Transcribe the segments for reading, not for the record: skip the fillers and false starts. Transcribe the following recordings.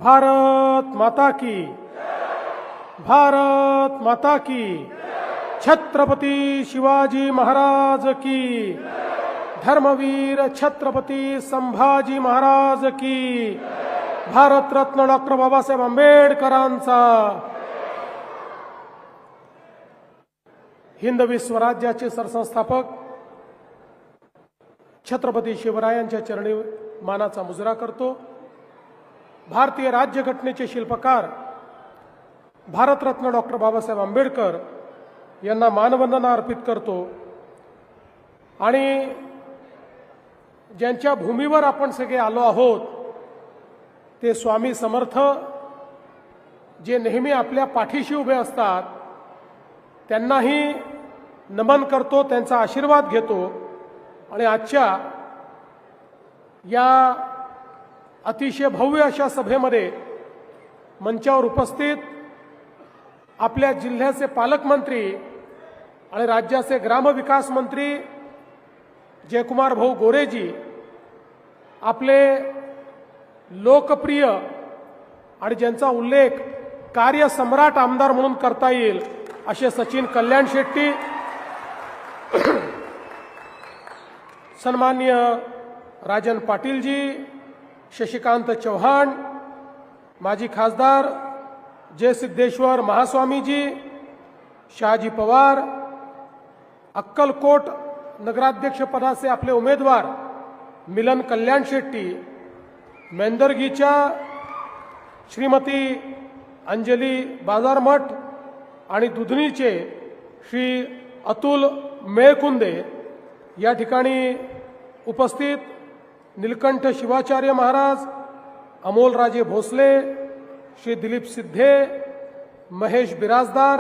भारत माता की, भारत माता की, छत्रपती शिवाजी महाराज की, धर्मवीर छत्रपती संभाजी महाराज की, भारतरत्न डॉक्टर बाबासाहेब आंबेडकरांचा, हिंदवी स्वराज्याचे सरसंस्थापक छत्रपती शिवरायांच्या चरणी मानाचा मुजरा करतो। भारतीय राज्यघटनेचे शिल्पकार भारतरत्न डॉक्टर बाबासाहेब आंबेडकर यांना मानवंदना अर्पित करतो आणि ज्यांच्या भूमीवर आपण सगळे आलो आहोत ते स्वामी समर्थ, जे नेहमी आपल्या पाठीशी उभे असतात, त्यांनाही नमन करतो, त्यांचा आशीर्वाद घेतो आणि आजच्या या अतिशय भव्य अशा सभेमध्ये मंचावर उपस्थित आपल्या जिल्ह्याचे पालकमंत्री आणि राज्याचे ग्रामविकास मंत्री जयकुमार भाऊ गोरेजी, आपले लोकप्रिय आणि ज्यांचा उल्लेख कार्यसम्राट आमदार म्हणून करता येईल असे सचिन कल्याण शेट्टी, सन्माननीय राजन पाटीलजी, शशिकांत चौहान, माजी खासदार जयसिद्धेश्वर महास्वामीजी, शहाजी पवार, अक्कलकोट नगराध्यक्ष पदाचे आपले उमेदवार मिलन कल्याण शेट्टी, मेंदरगीच्या श्रीमती अंजली बाजारमठ आणि दुधनीचे श्री अतुल मेळकुंदे, या ठिकाणी उपस्थित नीलकंठ शिवाचार्य महाराज, अमोलराजे भोसले, श्री दिलीप सिद्धे, महेश बिराजदार,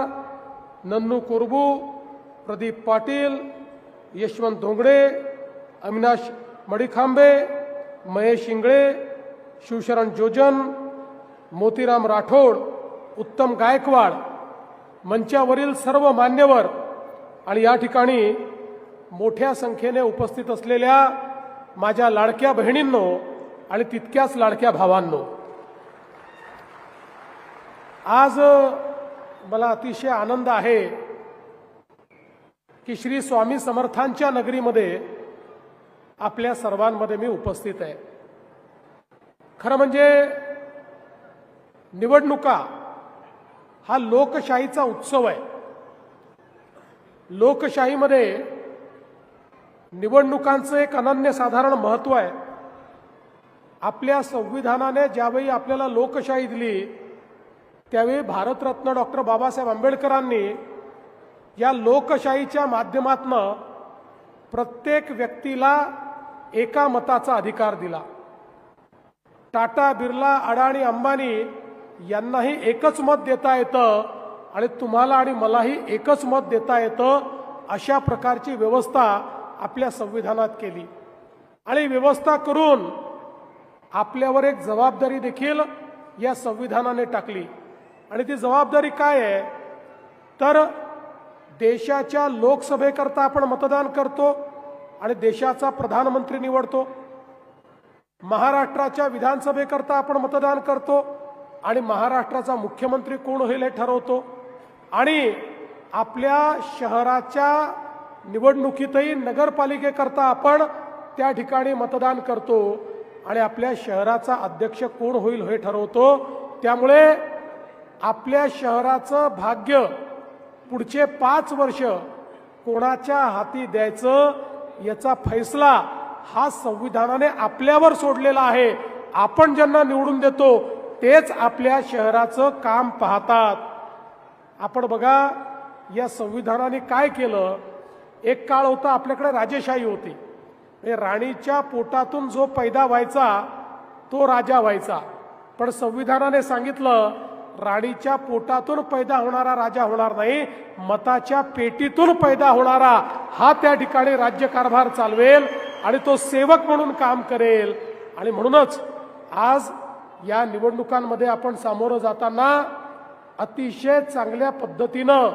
नन्नू कोरबू, प्रदीप पाटील, यशवंत धोंगडे, अविनाश मडीखांबे, महेश इंगळे, शिवशरण जोजन, मोतीराम राठोड, उत्तम गायकवाड, मंचावरील सर्व मान्यवर आणि या ठिकाणी मोठ्या संख्येने उपस्थित असलेल्या माझ्या लाडक्या बहिणींनो आणि तितक्याच लाडक्या भावांनो, आज मला अतिशय आनंद आहे की श्री स्वामी समर्थांच्या नगरीमध्ये आपल्या सर्वांमध्ये मी उपस्थित आहे। खरं म्हणजे निवडणुका हा लोकशाहीचा उत्सव आहे। लोकशाहीमध्ये निवडणुकांचं एक अनन्यसाधारण महत्त्व आहे। आपल्या संविधानाने ज्यावेळी आपल्याला लोकशाही दिली त्यावेळी भारतरत्न डॉक्टर बाबासाहेब आंबेडकरांनी या लोकशाहीच्या माध्यमातून प्रत्येक व्यक्तीला एका मताचा अधिकार दिला। टाटा, बिर्ला, अडाणी, अंबानी यांनाही एकच मत देता येतं आणि तुम्हाला आणि मलाही एकच मत देता येतं, अशा प्रकारची व्यवस्था आपल्या संविधानात केली आणि व्यवस्था करून आपल्यावर एक जबाबदारी देखील या संविधानाने टाकली। आणि ती जबाबदारी काय आहे तर देशाच्या लोकसभेकरता आपण मतदान करतो आणि देशाचा प्रधानमंत्री निवडतो, महाराष्ट्राच्या विधानसभेकरता आपण मतदान करतो आणि महाराष्ट्राचा मुख्यमंत्री कोण होईल हे ठरवतो, आणि आपल्या शहराच्या निवडणुकीतही नगरपालिकेकरता आपण त्या ठिकाणी मतदान करतो आणि आपल्या शहराचा अध्यक्ष कोण होईल हे ठरवतो। त्यामुळे आपल्या शहराचं भाग्य पुढचे 5 वर्ष कोणाच्या हाती द्यायचं याचा फैसला हा संविधानाने आपल्यावर सोडलेला आहे। आपण ज्यांना निवडून देतो तेच आपल्या शहराचं काम पाहतात। आपण बघा या संविधानाने काय केलं। एक काळ होता आपल्याकडे राजेशाही होती, म्हणजे राणीच्या पोटातून जो पैदा व्हायचा तो राजा व्हायचा, पण संविधानाने सांगितलं राणीच्या पोटातून पैदा होणारा राजा होणार नाही, मताच्या पेटीतून पैदा होणारा हा त्या ठिकाणी राज्यकारभार चालवेल आणि तो सेवक म्हणून काम करेल। आणि म्हणूनच आज या निवडणुकांमध्ये आपण सामोरं जाताना अतिशय चांगल्या पद्धतीनं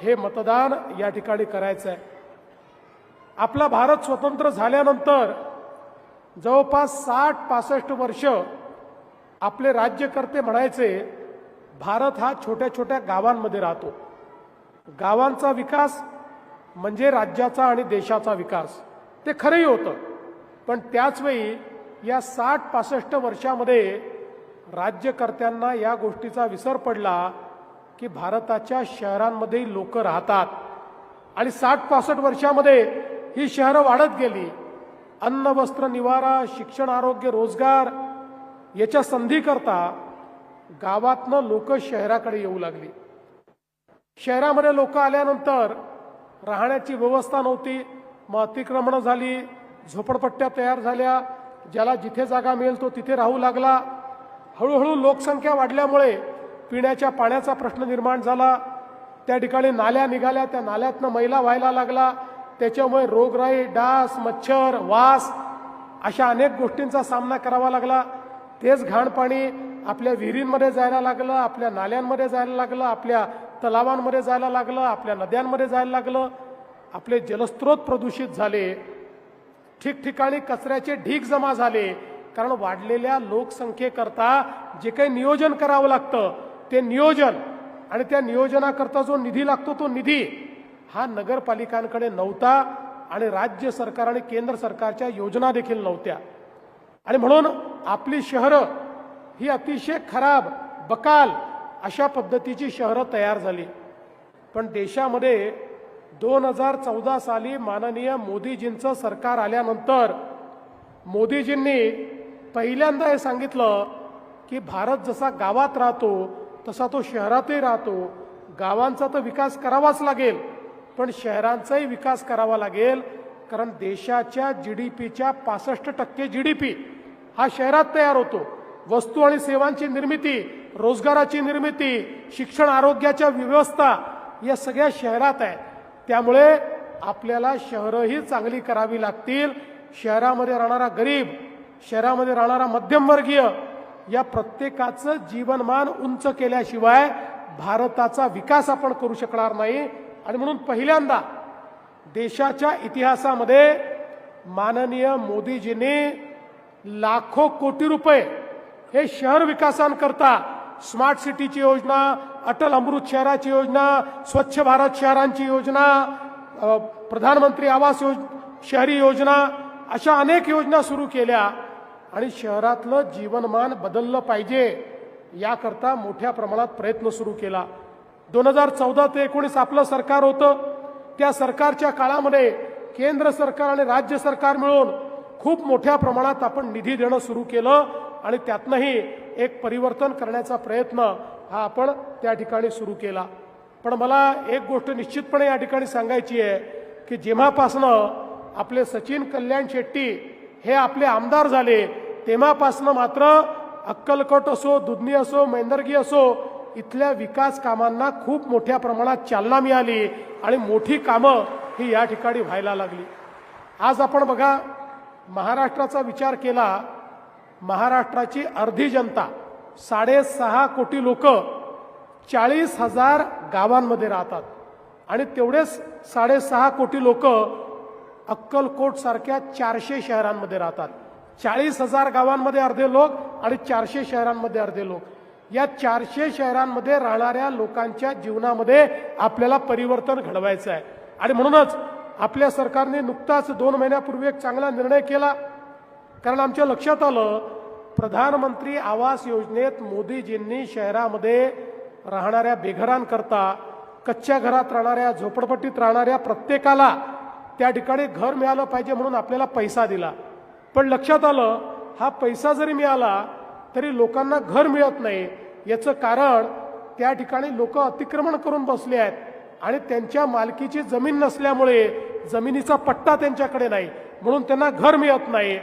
हे मतदान या ठिकाणी करायचं आहे। आपला भारत स्वतंत्र झाल्यानंतर जवळपास 60-65 वर्ष आपले राज्यकर्ते म्हणायचे भारत हा छोट्या छोट्या गावांमध्ये राहतो, गावांचा विकास म्हणजे राज्याचा आणि देशाचा विकास. ते खरंही होतं, पण त्याचवेळी या 60-65 वर्षामध्ये राज्यकर्त्यांना या गोष्टीचा विसर पडला की भारताच्या शहरांमध्ये लोक राहतात आणि 60-65 वर्षामध्ये ही शहरं वाढत गेली. अन्न वस्त्र निवारा, शिक्षण, आरोग्य, रोजगार याच्या संधीकरता गावातनं लोक शहराकडे येऊ लागली. शहरामध्ये लोक आल्यानंतर राहण्याची व्यवस्था नव्हती, मग अतिक्रमणं झाली, झोपडपट्ट्या तयार झाल्या, ज्याला जिथे जागा मिळेल तो तिथे राहू लागला. हळूहळू लोकसंख्या वाढल्यामुळे पिण्याच्या पाण्याचा प्रश्न निर्माण झाला. त्या ठिकाणी नाल्या निघाल्या, त्या नाल्यातनं मैला व्हायला लागला. त्याच्यामुळे रोगराई, डास, मच्छर, वास अशा अनेक गोष्टींचा सामना करावा लागला. तेच घाण पाणी आपल्या विहिरींमध्ये जायला लागलं, आपल्या नाल्यांमध्ये जायला लागलं, आपल्या तलावांमध्ये जायला लागलं, आपल्या नद्यांमध्ये जायला लागलं. आपले जलस्रोत प्रदूषित झाले, ठिकठिकाणी कचऱ्याचे ढीग जमा झाले. कारण वाढलेल्या लोकसंख्येकरता जे काही नियोजन करावं लागतं ते नियोजन आणि त्या नियोजनाकरता जो निधी लागतो तो निधी हा नगरपालिकांकडे नव्हता आणि राज्य सरकार आणि केंद्र सरकारच्या योजना देखील नव्हत्या. आणि म्हणून आपली शहरं ही अतिशय खराब, बकाल अशा पद्धतीची शहरं तयार झाली. पण देशामध्ये 2014 साली माननीय मोदीजींचं सरकार आल्यानंतर मोदीजींनी पहिल्यांदा हे सांगितलं की भारत जसा गावात राहतो तसा तो शहरातही राहतो. गावांचा तर विकास करावाच लागेल, पण शहरांचाही विकास करावा लागेल. कारण देशाच्या GDPच्या 65% GDP हा शहरात तयार होतो. वस्तू आणि सेवांची निर्मिती, रोजगाराची निर्मिती, शिक्षण, आरोग्याच्या व्यवस्था या सगळ्या शहरात आहे. त्यामुळे आपल्याला शहरंही चांगली करावी लागतील. शहरामध्ये राहणारा गरीब, शहरामध्ये राहणारा मध्यमवर्गीय या प्रत्येकाचं जीवनमान उंच केल्याशिवाय भारताचा विकास आपण करू शकणार नाही. आणि म्हणून पहिल्यांदा देशाच्या इतिहासामध्ये माननीय मोदीजींनी लाखो कोटी रुपये हे शहर विकासांकरता, स्मार्ट सिटीची योजना, अटल अमृत शहराची योजना, स्वच्छ भारत शहरांची योजना, प्रधानमंत्री आवास शहरी योजना अशा अनेक योजना सुरू केल्या. आणि शहरातलं जीवनमान बदललं पाहिजे याकरता मोठ्या प्रमाणात प्रयत्न सुरू केला. 2014 ते 19 आपलं सरकार होतं. त्या सरकारच्या काळामध्ये केंद्र सरकार आणि राज्य सरकार मिळून खूप मोठ्या प्रमाणात आपण निधी देणं सुरू केलं आणि त्यातनंही एक परिवर्तन करण्याचा प्रयत्न हा आपण त्या ठिकाणी सुरू केला. पण मला एक गोष्ट निश्चितपणे या ठिकाणी सांगायची आहे की जेव्हापासनं आपले सचिन कल्याण शेट्टी हे आपले आमदार झाले तेव्हापासनं मात्र अक्कलकोट असो, दुधनी असो, मेंदर्गी असो इथल्या विकास कामांना खूप मोठ्या प्रमाणात चालना मिळाली आणि मोठी कामं ही या ठिकाणी व्हायला लागली. आज आपण बघा, महाराष्ट्राचा विचार केला, महाराष्ट्राची अर्धी जनता 6.5 कोटी लोक 40,000 गावांमध्ये राहतात आणि तेवढेच 6.5 कोटी लोक अक्कलकोट सारख्या 400 शहरांमध्ये राहतात. 40,000 गावांमध्ये अर्धे लोक आणि 400 शहरांमध्ये अर्धे लोक. या 400 शहरांमध्ये राहणाऱ्या लोकांच्या जीवनामध्ये आपल्याला परिवर्तन घडवायचं आहे. आणि म्हणूनच आपल्या सरकारने नुकताच 2 महिन्यापूर्वी एक चांगला निर्णय केला. कारण आमच्या लक्षात आलं प्रधानमंत्री आवास योजनेत मोदीजींनी शहरामध्ये राहणाऱ्या बेघरांकरता, कच्च्या घरात राहणाऱ्या, झोपडपट्टीत राहणाऱ्या प्रत्येकाला त्या ठिकाणी घर मिळालं पाहिजे म्हणून आपल्याला पैसा दिला. पण लक्षात आलं हा पैसा जरी मिळाला तरी लोकांना घर मिळत नाही. याचं कारण त्या ठिकाणी लोक अतिक्रमण करून बसले आहेत आणि त्यांच्या मालकीची जमीन नसल्यामुळे जमिनीचा पट्टा त्यांच्याकडे नाही म्हणून त्यांना घर मिळत नाही.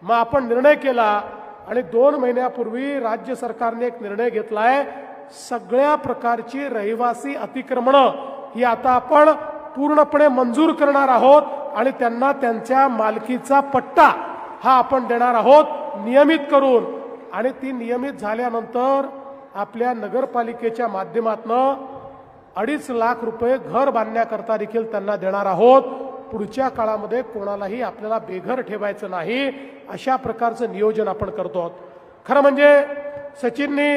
मग आपण निर्णय केला आणि 2 महिन्यापूर्वी राज्य सरकारने एक निर्णय घेतलाय, सगळ्या प्रकारची रहिवासी अतिक्रमणं ही आता आपण पूर्णपणे मंजूर करणार आहोत आणि त्यांना त्यांच्या मालकीचा पट्टा हा आपण देणार आहोत नियमित करून. आणि ती नियमित झाल्यानंतर आपल्या नगरपालिकेच्या माध्यमातून 2.5 लाख रुपये घर बांधण्याकरता देखील त्यांना देणार आहोत. पुढच्या काळामध्ये कोणालाही आपल्याला बेघर ठेवायचं नाही अशा प्रकारचं नियोजन आपण करतो आहोत. खरं म्हणजे सचिनने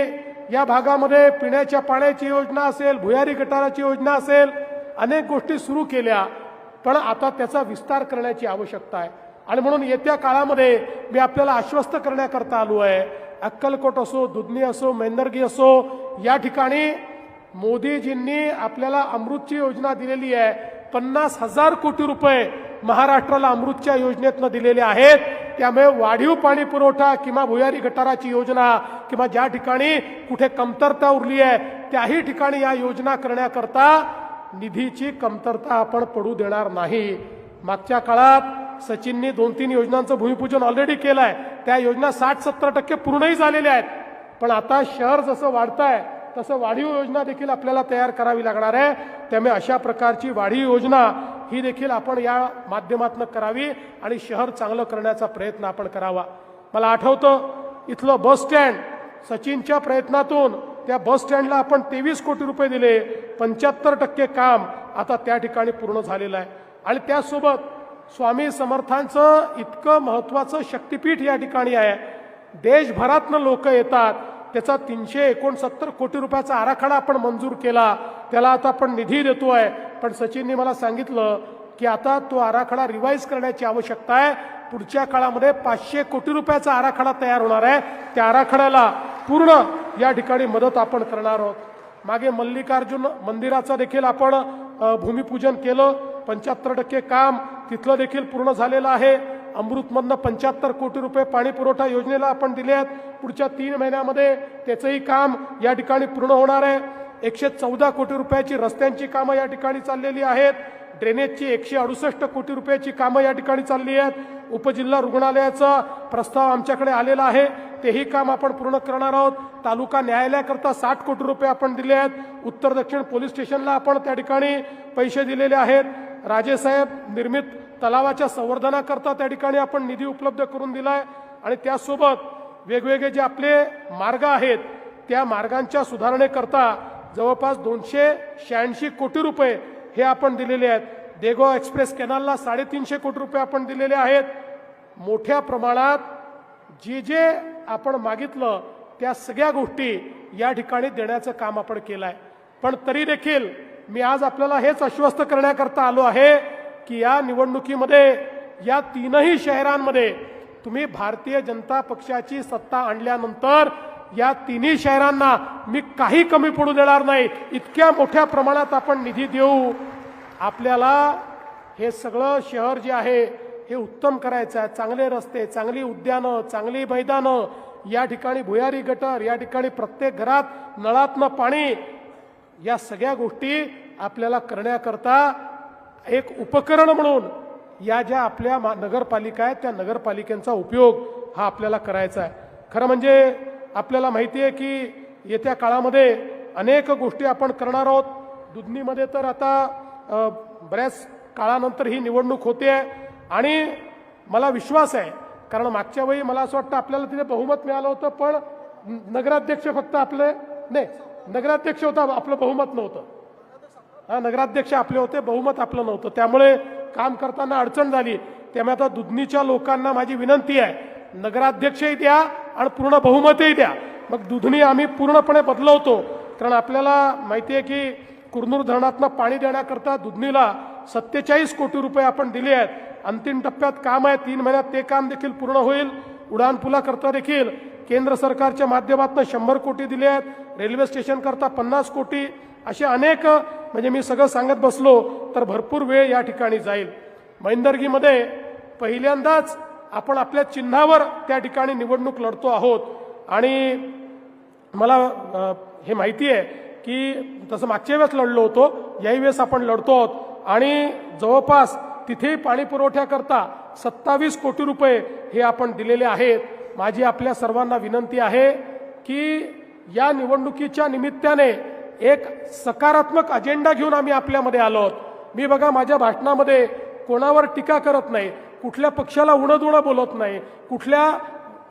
या भागामध्ये पिण्याच्या पाण्याची योजना असेल, भुयारी गटाराची योजना असेल, अनेक गोष्टी सुरू केल्या, पण आता त्याचा विस्तार करण्याची आवश्यकता आहे. आणि म्हणून येत्या काळामध्ये मी आपल्याला आश्वस्त करण्याकरता आलो आहे. अक्कलकोट असो, दुधनी असो, मेंदर्गी असो, या ठिकाणी मोदीजींनी आपल्याला अमृतची योजना दिलेली आहे. 50,000 कोटी रुपये महाराष्ट्राला अमृतच्या योजनेतनं दिलेले आहेत. त्यामुळे वाढीव पाणी पुरवठा किंवा भुयारी गटाराची योजना किंवा ज्या ठिकाणी कुठे कमतरता उरली आहे त्याही ठिकाणी या योजना करण्याकरता निधीची कमतरता आपण पडू देणार नाही. मागच्या काळात सचिननी 2-3 योजनांचं भूमिपूजन ऑलरेडी केलं आहे. त्या योजना 60-70% पूर्णही झालेल्या आहेत. पण आता शहर जसं वाढत आहे तसं वाढीव योजना देखील आपल्याला तयार करावी लागणार आहे. त्यामुळे अशा प्रकारची वाढीव योजना ही देखील आपण या माध्यमातून करावी आणि शहर चांगलं करण्याचा प्रयत्न आपण करावा. मला आठवतं इथलं बस स्टँड सचिनच्या प्रयत्नातून त्या बस स्टँडला आपण 23 कोटी रुपये दिले. 75% काम आता त्या ठिकाणी पूर्ण झालेलं आहे. आणि त्यासोबत स्वामी समर्थांचं इतकं महत्त्वाचं शक्तिपीठ या ठिकाणी आहे. देशभरातनं लोक येतात. त्याचा 369 कोटी रुपयाचा आराखडा आपण मंजूर केला. त्याला आता आपण निधी देतोय. पण सचिनने मला सांगितलं की आता तो आराखडा रिवाईज करण्याची आवश्यकता आहे. पुढच्या काळामध्ये 500 कोटी रुपयाचा आराखडा तयार होणार आहे. त्या आराखड्याला पूर्ण या ठिकाणी मदत आपण करणार आहोत. मागे मल्लिकार्जुन मंदिराचं देखील आपण भूमिपूजन केलं. 75% काम तिथलं देखील पूर्ण झालेलं आहे. अमृतमधनं 75 कोटी रुपये पाणी पुरवठा योजनेला आपण दिले आहेत. पुढच्या 3 महिन्यामध्ये त्याचंही काम या ठिकाणी पूर्ण होणार आहे. 114 कोटी रुपयाची रस्त्यांची कामं या ठिकाणी चाललेली आहेत. ड्रेनेजची 168 कोटी रुपयाची कामं या ठिकाणी चालली आहेत. उपजिल्हा रुग्णालयाचा प्रस्ताव आमच्याकडे आलेला आहे. तेही काम आपण पूर्ण करणार आहोत. तालुका न्यायालयाकरता 60 कोटी रुपये आपण दिले आहेत. उत्तर दक्षिण पोलीस स्टेशनला आपण त्या ठिकाणी पैसे दिलेले आहेत. राजेसाहेब निर्मित तलावाच्या संवर्धनाकरता त्या ठिकाणी आपण निधी उपलब्ध करून दिलाय. आणि त्यासोबत वेगवेगळे जे आपले मार्ग आहेत त्या मार्गांच्या सुधारणेकरता जवळपास 286 कोटी रुपये हे आपण दिलेले आहेत. देगाव एक्सप्रेस कॅनलला 350 कोटी रुपये आपण दिलेले आहेत. मोठ्या प्रमाणात जे आपण मागितलं त्या सगळ्या गोष्टी या ठिकाणी देण्याचं काम आपण केलं आहे. पण तरी देखील मी आज आपल्याला हेच आश्वस्त करण्याकरता आलो आहे की या निवडणुकीमध्ये या 3ही शहरांमध्ये तुम्ही भारतीय जनता पक्षाची सत्ता आणल्यानंतर या 3ही शहरांना मी काही कमी पडू देणार नाही. इतक्या मोठ्या प्रमाणात आपण निधी देऊ. आपल्याला हे सगळं शहर जे आहे हे उत्तम करायचं आहे. चांगले रस्ते, चांगली उद्यानं, चांगली मैदानं, या ठिकाणी भुयारी गटर, या ठिकाणी प्रत्येक घरात नळातनं पाणी, या सगळ्या गोष्टी आपल्याला करण्याकरता एक उपकरण म्हणून या ज्या आपल्या नगरपालिका आहेत त्या नगरपालिकांचा उपयोग हा आपल्याला करायचा आहे. खरं म्हणजे आपल्याला माहिती आहे की येत्या काळामध्ये अनेक गोष्टी आपण करणार आहोत. दुधनीमध्ये तर आता बऱ्याच काळानंतर ही निवडणूक होते आहे आणि मला विश्वास आहे कारण मागच्या वेळी मला असं वाटतं आपल्याला तिथे बहुमत मिळालं होतं पण नगराध्यक्ष फक्त आपले नाही, नगराध्यक्ष होता आपलं बहुमत नव्हतं. नगराध्यक्ष आपले होते, बहुमत आपलं नव्हतं. त्यामुळे काम करताना अडचण झाली. त्यामुळे आता दुधनीच्या लोकांना माझी विनंती आहे नगराध्यक्षही द्या आणि पूर्ण बहुमतही द्या. मग दुधनी आम्ही पूर्णपणे बदलवतो. कारण आपल्याला माहिती आहे की कुरनूर धरणातनं पाणी देण्याकरता दुधनीला 47 कोटी रुपये आपण दिले आहेत. अंतिम टप्प्यात काम आहे. 3 महिन्यात ते काम देखील पूर्ण होईल. उडान पुलाकरता देखील केंद्र सरकारच्या माध्यमातून 100 कोटी दिले आहेत. रेल्वे स्टेशन करता 50 कोटी. असे अनेक म्हणजे मी सगळं सांगत बसलो तर भरपूर वेळ या ठिकाणी जाईल. मैंदर्गीमध्ये पहिल्यांदाच आपण आपल्या चिन्हावर त्या ठिकाणी निवडणूक लढतो आहोत आणि मला हे माहिती आहे की तसं मागच्या वेळेस लढलो होतो, याही वेळेस आपण लढतो आहोत आणि जवळपास तिथे पाणी पुरवठ्याकरता 27 कोटी रुपये हे आपण दिलेले आहेत. माझी आपल्या सर्वांना विनंती आहे की या निवडणुकीच्या निमित्ताने एक सकारात्मक अजेंडा घेऊन आम्ही आपल्यामध्ये आलो आहोत. मी बघा माझ्या भाषणामध्ये कोणावर टीका करत नाही, कुठल्या पक्षाला उणंदुणं बोलत नाही, कुठल्या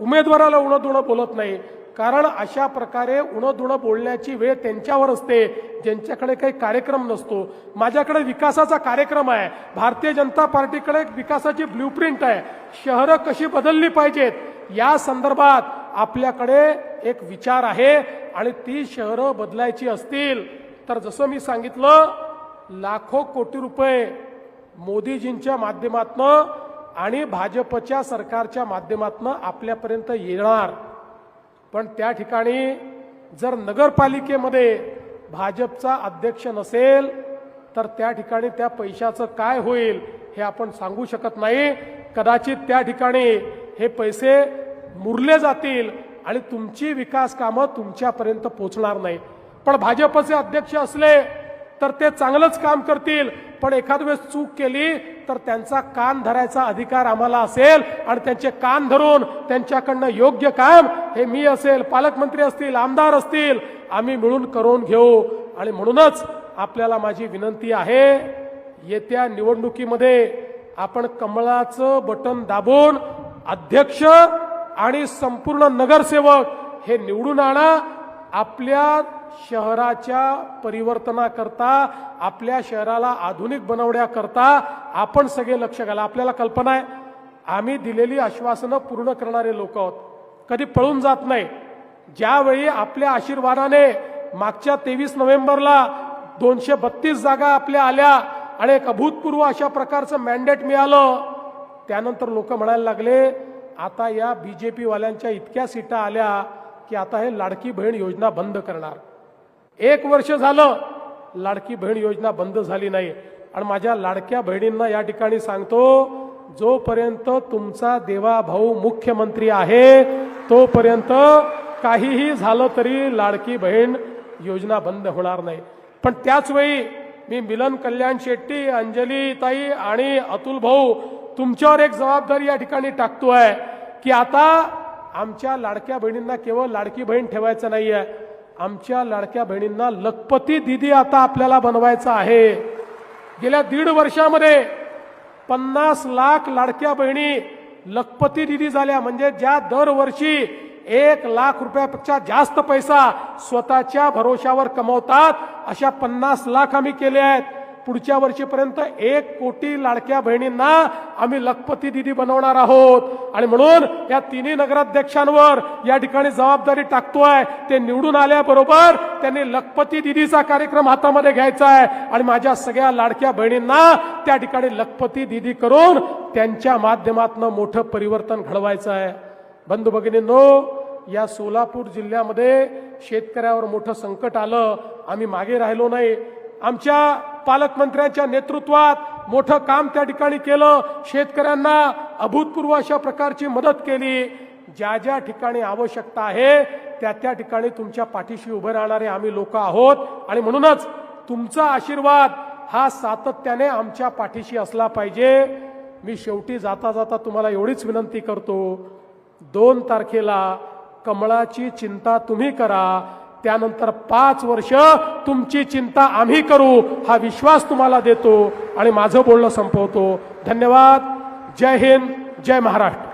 उमेदवाराला उणंदुणं बोलत नाही. कारण अशा प्रकारे उणंदुणं बोलण्याची वेळ त्यांच्यावर असते ज्यांच्याकडे काही कार्यक्रम नसतो. माझ्याकडे विकासाचा कार्यक्रम आहे. भारतीय जनता पार्टीकडे एक विकासाची ब्ल्यूप्रिंट आहे. शहरं कशी बदलली पाहिजेत या संदर्भात आपल्याकडे एक विचार आहे आणि ती शहरं बदलायची असतील तर जसं मी सांगितलं, लाखो कोटी रुपये मोदीजींच्या माध्यमातनं आणि भाजपच्या सरकारच्या माध्यमातनं आपल्यापर्यंत येणार. पण त्या ठिकाणी जर नगरपालिकेमध्ये भाजपचा अध्यक्ष नसेल तर त्या ठिकाणी त्या पैशाचं काय होईल हे आपण सांगू शकत नाही. कदाचित त्या ठिकाणी हे पैसे मुरले जातील आणि तुमची विकास कामं तुमच्यापर्यंत पोहोचणार नाही. पण भाजपचे अध्यक्ष असले तर ते चांगलंच काम करतील, पण एखाद वेळेस चूक केली तर त्यांचा कान धरायचा अधिकार आम्हाला असेल आणि त्यांचे कान धरून त्यांच्याकडनं योग्य काम हे मी असेल, पालकमंत्री असतील, आमदार असतील, आम्ही मिळून करून घेऊ. आणि म्हणूनच आपल्याला माझी विनंती आहे, येत्या निवडणुकीमध्ये आपण कमळाचं बटन दाबून अध्यक्ष आणि संपूर्ण नगरसेवक हे निवडून आणा. आपल्या शहराच्या परिवर्तनाकरता, आपल्या शहराला आधुनिक बनवण्याकरता आपण सगळे लक्ष घाला. आपल्याला कल्पना आहे, आम्ही दिलेली आश्वासनं पूर्ण करणारे लोक आहोत, कधी पळून जात नाही. ज्यावेळी आपल्या आशीर्वादाने मागच्या 23 नोव्हेंबरला 232 जागा आपल्या आल्या आणि एक अभूतपूर्व अशा प्रकारचं मॅन्डेट मिळालं, त्यानंतर लोक म्हणायला लागले आता या बीजेपी वाल्यांच्या इतक्या सीटा आल्या की आता हे लाडकी बहीण योजना बंद करणार. 1 वर्ष झालं लाडकी बहीण योजना बंद झाली नाही. आणि माझ्या लाडक्या बहिणींना या ठिकाणी सांगतो, जोपर्यंत तुमचा देवा भाऊ मुख्यमंत्री आहे तोपर्यंत काहीही झालं तरी लाडकी बहीण योजना बंद होणार नाही. पण त्याच वेळी मी मिलन कल्याण शेट्टी, अंजली ताई आणि अतुल भाऊ तुमच्यावर एक जबाबदारी या ठिकाणी टाकतोय की आता आमच्या लाडक्या बहिणींना केवळ लाडकी बहीण ठेवायचं नाहीये, आमच्या लाडक्या बहिणींना लखपती दीदी आता आपल्याला बनवायचं आहे. गेल्या 1.5 वर्षामध्ये 50 लाख लाडक्या बहिणी लखपती दीदी झाल्या. म्हणजे ज्या दरवर्षी 1 लाख रुपयापेक्षा जास्त पैसा स्वतःच्या भरोशावर कमवतात, अशा 50 लाख आम्ही केले आहेत. पुढच्या वर्षीपर्यंत 1 कोटी लाडक्या बहिणींना आम्ही लखपती दीदी बनवणार आहोत. आणि म्हणून या तिन्ही नगराध्यक्षांवर या ठिकाणी जबाबदारी टाकतोय, ते निवडून आल्याबरोबर त्यांनी लखपती दीदीचा कार्यक्रम हातामध्ये घ्यायचा आहे आणि माझ्या सगळ्या लाडक्या बहिणींना त्या ठिकाणी लखपती दीदी करून त्यांच्या माध्यमातून मोठं परिवर्तन घडवायचं आहे. बंधू भगिनींनो, या सोलापूर जिल्ह्यामध्ये शेतकऱ्यावर मोठं संकट आलं, आम्ही मागे राहिलो नाही. आमच्या पालकमंत्र्यांच्या नेतृत्वात मोठं काम त्या ठिकाणी केलं, शेतकऱ्यांना अभूतपूर्व अशा प्रकारची मदत केली. ज्या ज्या ठिकाणी आवश्यकता आहे त्या त्या ठिकाणी तुमच्या पाठीशी उभे राहणारे आम्ही लोक आहोत. आणि म्हणूनच तुमचा आशीर्वाद हा सातत्याने आमच्या पाठीशी असला पाहिजे. मी शेवटी जाता जाता तुम्हाला एवढीच विनंती करतो, 2 तारखेला कमळाची चिंता तुम्ही करा, त्यानंतर 5 वर्ष तुमची चिंता आम्ही करू, हा विश्वास तुम्हाला देतो आणि माझं बोलणं संपवतो. धन्यवाद. जय हिंद, जय महाराष्ट्र.